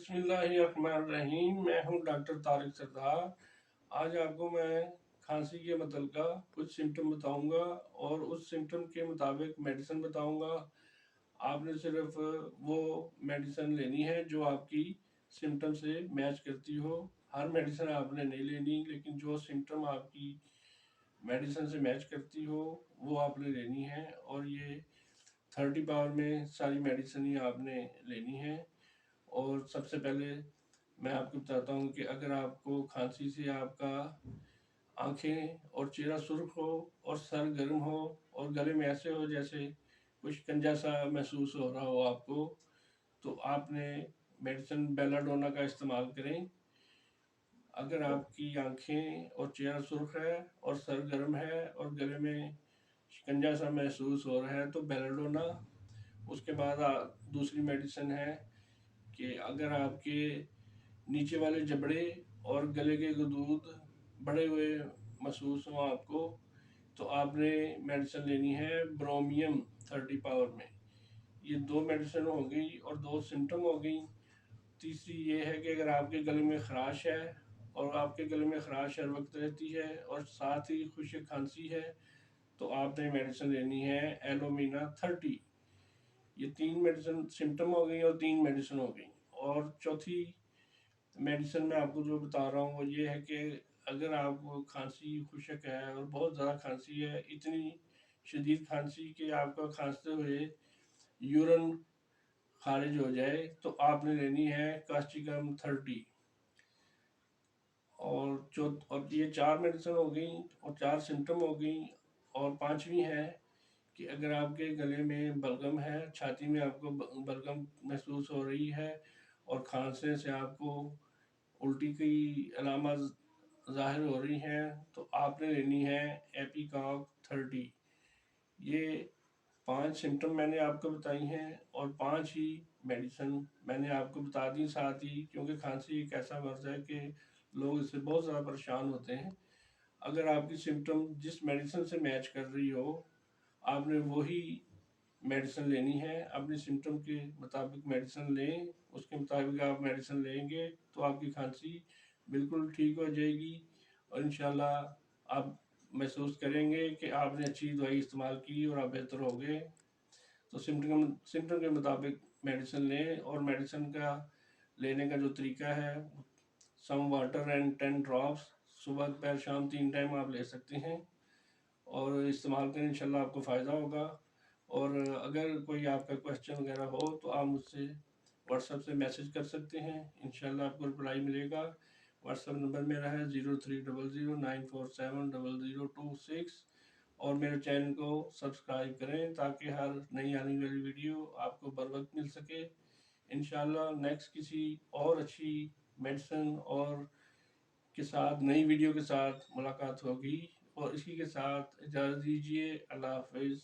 बिस्मिल्लाहिर्रहमानिर्रहीम। मैं हूं डॉक्टर तारिक सरदार। आज आपको मैं खांसी के मतलब कुछ सिम्टम बताऊंगा और उस सिम्टम के मुताबिक मेडिसिन बताऊंगा। आपने सिर्फ वो मेडिसिन लेनी है जो आपकी सिम्टम से मैच करती हो। हर मेडिसिन आपने नहीं लेनी, लेकिन जो सिम्टम आपकी मेडिसिन से मैच करती हो वो आपने लेनी है। और ये 30 पावर में सारी मेडिसिन ही आपने लेनी है। और सबसे पहले मैं आपको बताता हूँ कि अगर आपको खांसी से आपका आंखें और चेहरा सुर्ख हो और सर गर्म हो और गले में ऐसे हो जैसे कुछ शिकंजा सा महसूस हो रहा हो आपको, तो आपने मेडिसिन बेलाडोना का इस्तेमाल करें। अगर आपकी आंखें और चेहरा सुर्ख है और सर गर्म है और गले में शिकंजा सा महसूस हो रहा है तो बेलाडोना। उसके बाद दूसरी मेडिसिन है कि अगर आपके नीचे वाले जबड़े और गले के गदूद बढ़े हुए महसूस हो आपको, तो आपने मेडिसिन लेनी है ब्रोमियम 30 पावर में। ये दो मेडिसिन हो गई और दो सिम्टम हो गई। तीसरी ये है कि अगर आपके गले में खराश है और आपके गले में खराश हर वक्त रहती है और साथ ही खुश्क खांसी है, तो आपने मेडिसिन लेनी है एलोमिना 30। ये तीन मेडिसिन सिम्टम हो गई और तीन मेडिसिन हो गई। और चौथी मेडिसिन में आपको जो बता रहा हूँ वो ये है कि अगर आपको खांसी खुशक है और बहुत ज़्यादा खांसी है, इतनी शदीद खांसी कि आपका खांसते हुए यूरिन खारिज हो जाए, तो आपने लेनी है कास्टिकम 30। और ये चार मेडिसिन हो गई और चार सिम्टम हो गई। और पांचवी है कि अगर आपके गले में बलगम है, छाती में आपको बलगम महसूस हो रही है और खांसने से आपको उल्टी की अलामत ज़ाहिर हो रही हैं, तो आपने लेनी है एपिकॉक 30। ये पांच सिम्टम मैंने आपको बताई हैं और पांच ही मेडिसिन मैंने आपको बता दी साथ ही, क्योंकि खांसी एक ऐसा मर्ज है कि लोग इससे बहुत ज़्यादा परेशान होते हैं। अगर आपकी सिम्टम जिस मेडिसिन से मैच कर रही हो, आपने वही मेडिसिन लेनी है। अपने सिम्टम के मुताबिक मेडिसिन लें, उसके मुताबिक आप मेडिसिन लेंगे तो आपकी खांसी बिल्कुल ठीक हो जाएगी और इंशाल्लाह आप महसूस करेंगे कि आपने अच्छी दवाई इस्तेमाल की और आप बेहतर हो गए। तो सिम्टम के मुताबिक मेडिसिन लें। और मेडिसिन का लेने का जो तरीका है, सम वाटर एंड 10 ड्रॉप्स, सुबह दोपहर शाम 3 टाइम आप ले सकते हैं और इस्तेमाल करें, इंशाल्लाह आपको फ़ायदा होगा। और अगर कोई आपका क्वेश्चन वगैरह हो तो आप मुझसे व्हाट्सएप से मैसेज कर सकते हैं, इंशाल्लाह आपको रिप्लाई मिलेगा। व्हाट्सएप नंबर मेरा है 030094700026। और मेरे चैनल को सब्सक्राइब करें ताकि हर नई आने वाली वीडियो आपको बर वक्त मिल सके। इंशाल्लाह नेक्स्ट किसी और अच्छी मेडिसिन और के साथ नई वीडियो के साथ मुलाकात होगी। और इसी के साथ इजाज़त दीजिए। अल्लाह हाफिज़।